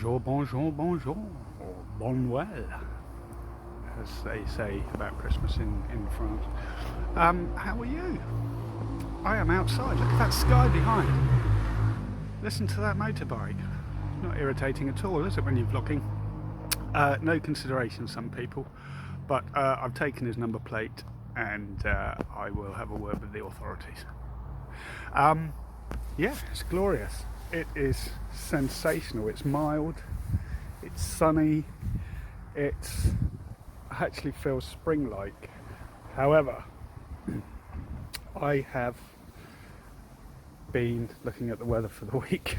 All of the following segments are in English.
Bonjour, bonjour, bonjour, or bon Noël, as they say about Christmas in France. How are you? I am outside. Look at that sky behind. Listen to that motorbike. Not irritating at all, is it, when you're vlogging? No consideration, some people, but I've taken his number plate and I will have a word with the authorities. Yeah, it's glorious. It is sensational. It's mild, it's sunny, it actually feels spring-like. However, I have been looking at the weather for the week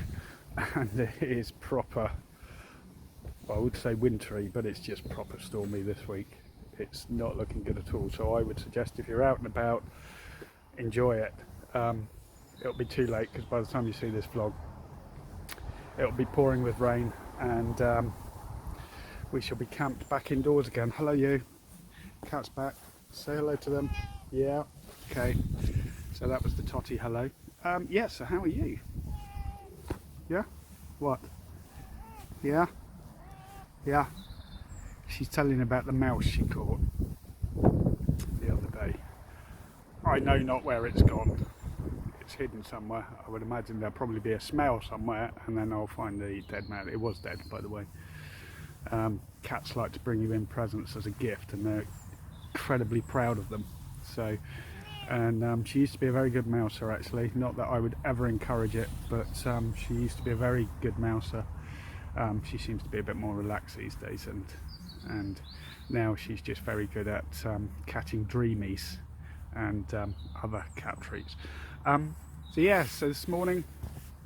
and it is proper, well, I would say wintry, but it's just proper stormy this week. It's not looking good at all, so I would suggest if you're out and about, enjoy it. It'll be too late because by the time you see this vlog, it'll be pouring with rain and we shall be camped back indoors again. Hello you, cat's back, say hello to them. Yeah, okay, so that was the totty hello. Yeah, so how are you? Yeah, what? Yeah, yeah, she's telling about the mouse she caught the other day. I know not where it's gone. It's hidden somewhere. I would imagine there'll probably be a smell somewhere and then I'll find the dead mouse. It was dead, by the way. Cats like to bring you in presents as a gift and they're incredibly proud of them. So, and she used to be a very good mouser actually. Not that I would ever encourage it, but she used to be a very good mouser. She seems to be a bit more relaxed these days, and now she's just very good at catching dreamies and other cat treats. So yeah, so this morning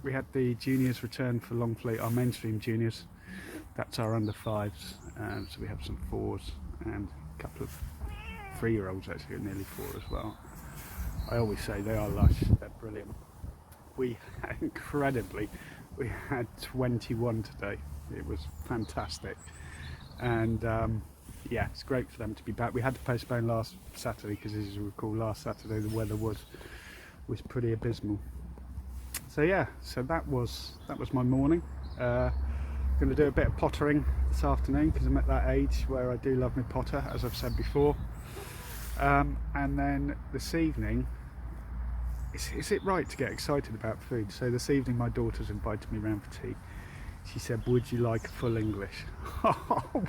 we had the juniors return for Longfleet, our mainstream juniors. That's our under fives, so we have some fours and a couple of 3-year-olds actually, nearly 4 as well. I always say they are lush, they're brilliant. We had, incredibly, we had 21 today. It was fantastic, and yeah, it's great for them to be back. We had to postpone last Saturday because, as you recall, last Saturday the weather was pretty abysmal. So yeah, so that was my morning. Going to do a bit of pottering this afternoon because I'm at that age where I do love my potter, as I've said before. And then this evening, is it right to get excited about food? So this evening my daughter's invited me round for tea. She said, would you like a full English?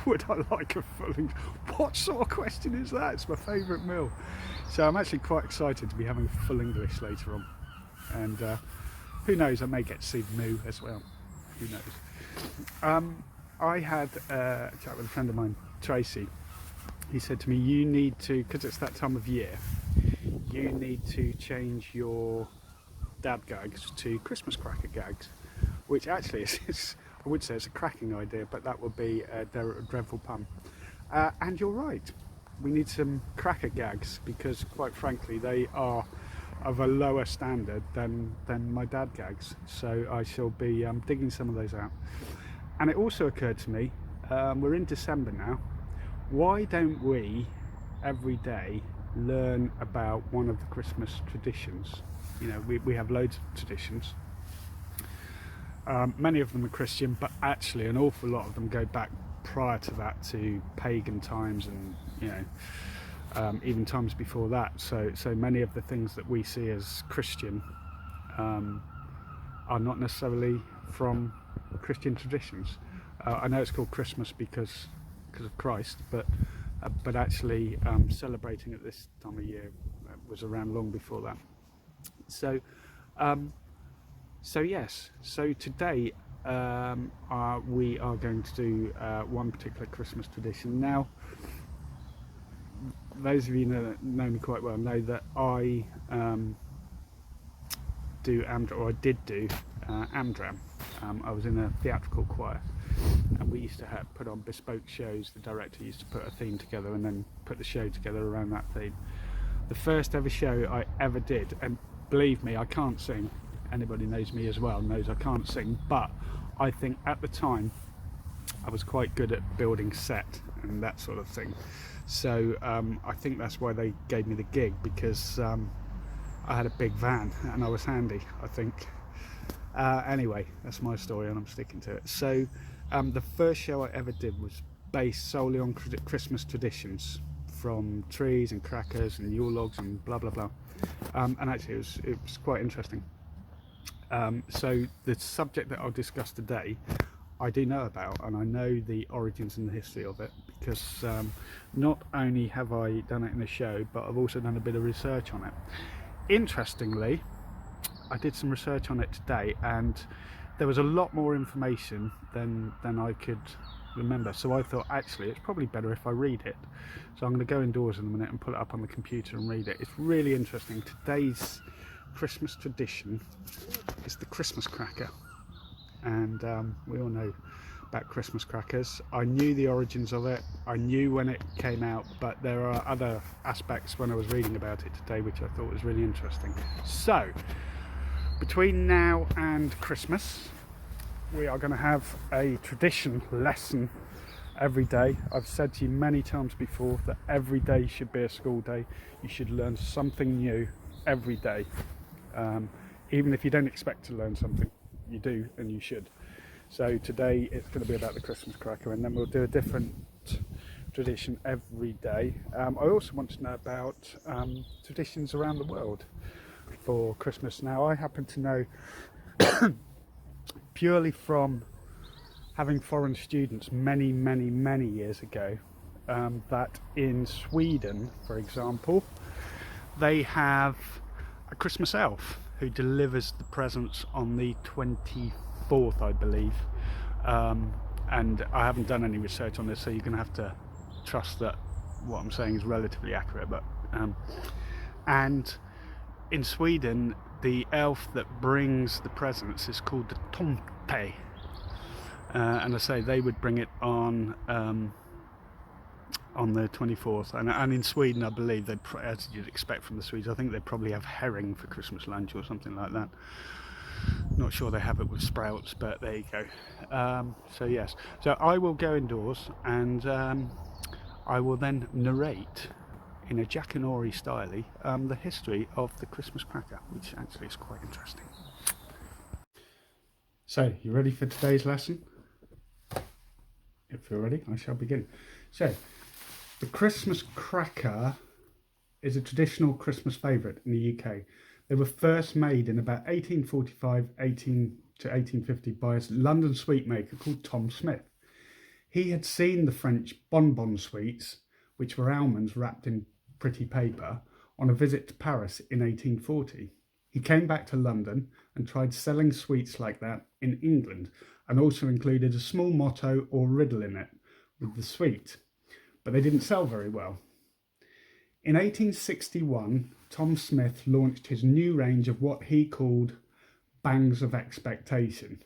Would I like a full English? What sort of question is that? It's my favourite meal. So I'm actually quite excited to be having full English later on. And who knows, I may get to see the moo as well. Who knows? I had a chat with a friend of mine, Tracy. He said to me, you need to, because it's that time of year, you need to change your dad gags to Christmas cracker gags, which actually is I would say it's a cracking idea, but that would be a dreadful pun. And you're right, we need some cracker gags because, quite frankly, they are of a lower standard than my dad gags. So I shall be digging some of those out. And it also occurred to me, we're in December now, why don't we every day learn about one of the Christmas traditions? You know, we have loads of traditions. Many of them are Christian, but actually an awful lot of them go back prior to that to pagan times and, you know, even times before that. So many of the things that we see as Christian are not necessarily from Christian traditions. I know it's called Christmas because of Christ, but actually celebrating at this time of year was around long before that. So yes, so today we are going to do one particular Christmas tradition. Now, those of you that know me quite well know that I do Amdram, or I did do Amdram. I was in a theatrical choir, and we used to put on bespoke shows. The director used to put a theme together and then put the show together around that theme. The first ever show I ever did, and believe me, I can't sing. Anybody knows me as well knows I can't sing, but I think at the time I was quite good at building set and that sort of thing. So I think that's why they gave me the gig, because I had a big van and I was handy, I think. Anyway, that's my story and I'm sticking to it. So The first show I ever did was based solely on Christmas traditions, from trees and crackers and Yule logs and blah blah blah. And actually, it was quite interesting. So the subject that I'll discuss today, I do know about, and I know the origins and the history of it, because not only have I done it in a show, but I've also done a bit of research on it. Interestingly, I did some research on it today, and there was a lot more information than I could remember. So I thought, actually, it's probably better if I read it. So I'm going to go indoors in a minute and pull it up on the computer and read it. It's really interesting. Today's Christmas tradition is the Christmas cracker, and we all know about Christmas crackers. I knew the origins of it, I knew when it came out, but there are other aspects when I was reading about it today which I thought was really interesting. So between now and Christmas, we are going to have a tradition lesson every day. I've said to you many times before that every day should be a school day. You should learn something new every day. Even if you don't expect to learn something, you do, and you should. So today it's going to be about the Christmas cracker, and then we'll do a different tradition every day. I also want to know about traditions around the world for Christmas. Now, I happen to know purely from having foreign students many years ago, that in Sweden, for example, they have a Christmas elf who delivers the presents on the 24th, I believe. And I haven't done any research on this, so you're going to have to trust that what I'm saying is relatively accurate. But and in Sweden, the elf that brings the presents is called the tomte, and I say they would bring it on the 24th, and in Sweden, I believe they, as you'd expect from the Swedes, I think they probably have herring for Christmas lunch or something like that. Not sure they have it with sprouts, but there you go. So yes, so I will go indoors, and I will then narrate in a Jack and Ori style the history of the Christmas cracker, which actually is quite interesting. So, you ready for today's lesson? If you're ready, I shall begin. So, the Christmas cracker is a traditional Christmas favourite in the UK. They were first made in about 1845 to 1850 by a London sweet maker called Tom Smith. He had seen the French bonbon sweets, which were almonds wrapped in pretty paper, on a visit to Paris in 1840. He came back to London and tried selling sweets like that in England, and also included a small motto or riddle in it with the sweet, but they didn't sell very well. In 1861, Tom Smith launched his new range of what he called bangs of expectation.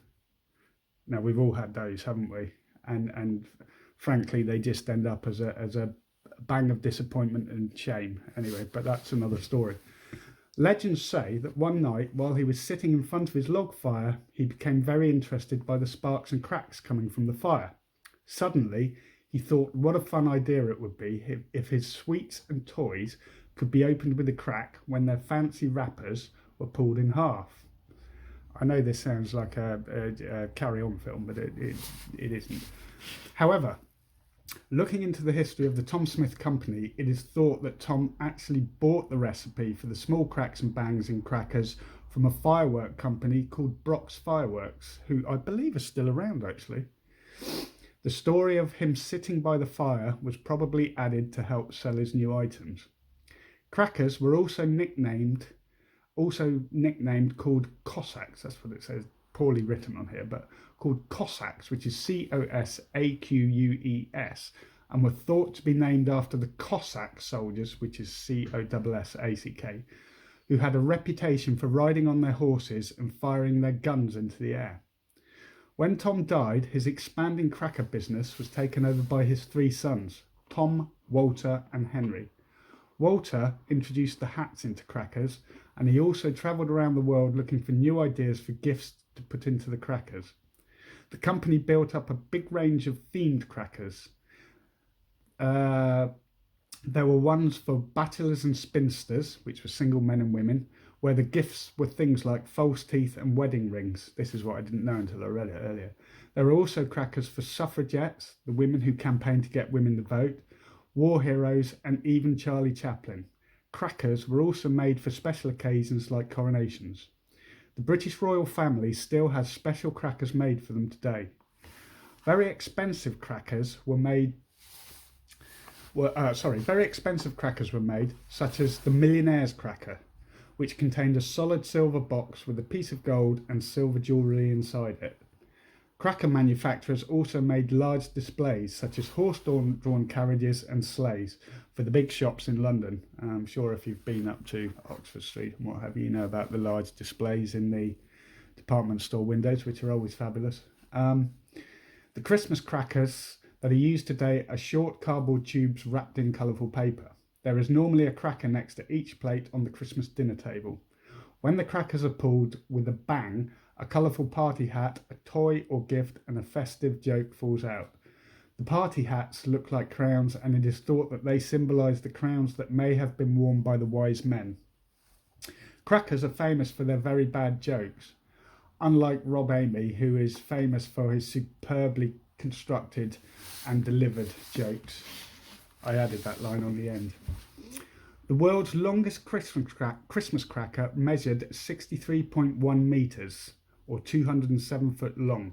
Now, we've all had those, haven't we? And frankly, they just end up as a bang of disappointment and shame. Anyway, but that's another story. Legends say that one night, while he was sitting in front of his log fire, he became very interested by the sparks and cracks coming from the fire. Suddenly, he thought what a fun idea it would be if his sweets and toys could be opened with a crack when their fancy wrappers were pulled in half. I know this sounds like a carry-on film, but it isn't. However, looking into the history of the Tom Smith Company, it is thought that Tom actually bought the recipe for the small cracks and bangs in crackers from a firework company called Brock's Fireworks, who I believe are still around actually. The story of him sitting by the fire was probably added to help sell his new items. Crackers were also nicknamed called Cossacks. That's what it says, poorly written on here, but called Cossacks, which is Cossaqueus, and were thought to be named after the Cossack soldiers, which is Cossack, who had a reputation for riding on their horses and firing their guns into the air. When Tom died, his expanding cracker business was taken over by his three sons, Tom, Walter and Henry. Walter introduced the hats into crackers, and he also travelled around the world looking for new ideas for gifts to put into the crackers. The company built up a big range of themed crackers. There were ones for bachelors and spinsters, which were single men and women, where the gifts were things like false teeth and wedding rings. This is what I didn't know until I read it earlier. There are also crackers for suffragettes, the women who campaigned to get women to vote, war heroes, and even Charlie Chaplin. Crackers were also made for special occasions like coronations. The British royal family still has special crackers made for them today. Very expensive crackers were made, such as the Millionaire's cracker, which contained a solid silver box with a piece of gold and silver jewellery inside it. Cracker manufacturers also made large displays such as horse-drawn carriages and sleighs for the big shops in London. I'm sure if you've been up to Oxford Street and what have you, you know about the large displays in the department store windows, which are always fabulous. The Christmas crackers that are used today are short cardboard tubes wrapped in colourful paper. There is normally a cracker next to each plate on the Christmas dinner table. When the crackers are pulled with a bang, a colourful party hat, a toy or gift, and a festive joke falls out. The party hats look like crowns, and it is thought that they symbolise the crowns that may have been worn by the wise men. Crackers are famous for their very bad jokes. Unlike Rob Amey, who is famous for his superbly constructed and delivered jokes. I added that line on the end. The world's longest Christmas cracker measured 63.1 metres, or 207 foot long,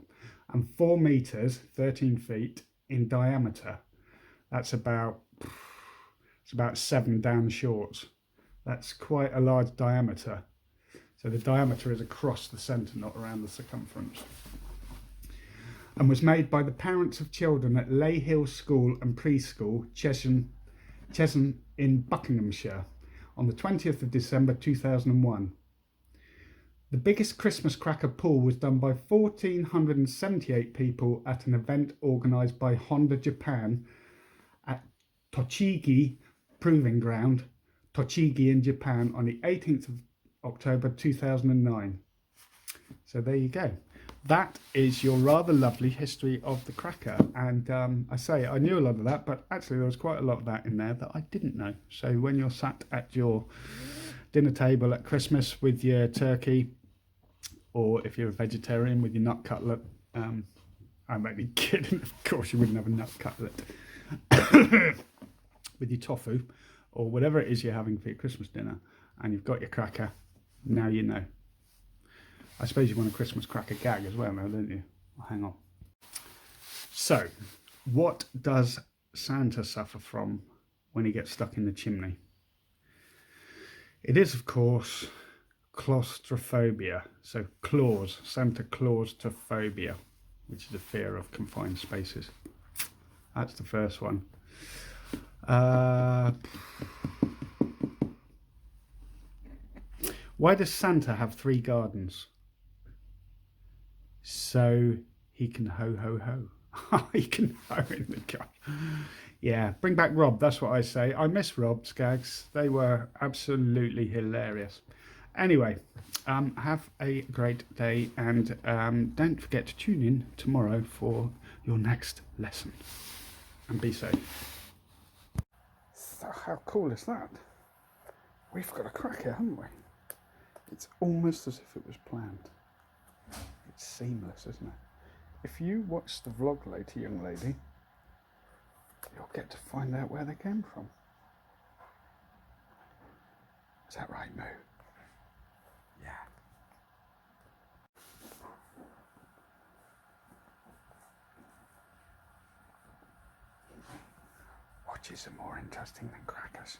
and 4 metres, 13 feet, in diameter. It's about 7 down shorts. That's quite a large diameter. So the diameter is across the centre, not around the circumference. And was made by the parents of children at Ley Hill School and Preschool, Chesham in Buckinghamshire, on the 20th of December 2001. The biggest Christmas cracker pull was done by 1,478 people at an event organised by Honda Japan at Tochigi Proving Ground, Tochigi in Japan, on the 18th of October 2009. So there you go. That is your rather lovely history of the cracker. And I knew a lot of that, but actually there was quite a lot of that in there that I didn't know. So when you're sat at your dinner table at Christmas with your turkey, or if you're a vegetarian with your nut cutlet, I'm only kidding, of course you wouldn't have a nut cutlet, with your tofu, or whatever it is you're having for your Christmas dinner, and you've got your cracker, now you know. I suppose you want a Christmas cracker gag as well now, don't you? Well, hang on. So, what does Santa suffer from when he gets stuck in the chimney? It is, of course, claustrophobia. So, Santa claustrophobia, which is a fear of confined spaces. That's the first one. Why does Santa have 3 gardens? So he can ho ho ho. He can ho in the garden. Yeah, bring back Rob, that's what I say. I miss Rob's gags. They were absolutely hilarious. Anyway, have a great day, and don't forget to tune in tomorrow for your next lesson. And be safe. So how cool is that? We've got a cracker, haven't we? It's almost as if it was planned. It's seamless, isn't it? If you watch the vlog later, young lady, you'll get to find out where they came from. Is that right, Moo? Yeah. Watches are more interesting than crackers.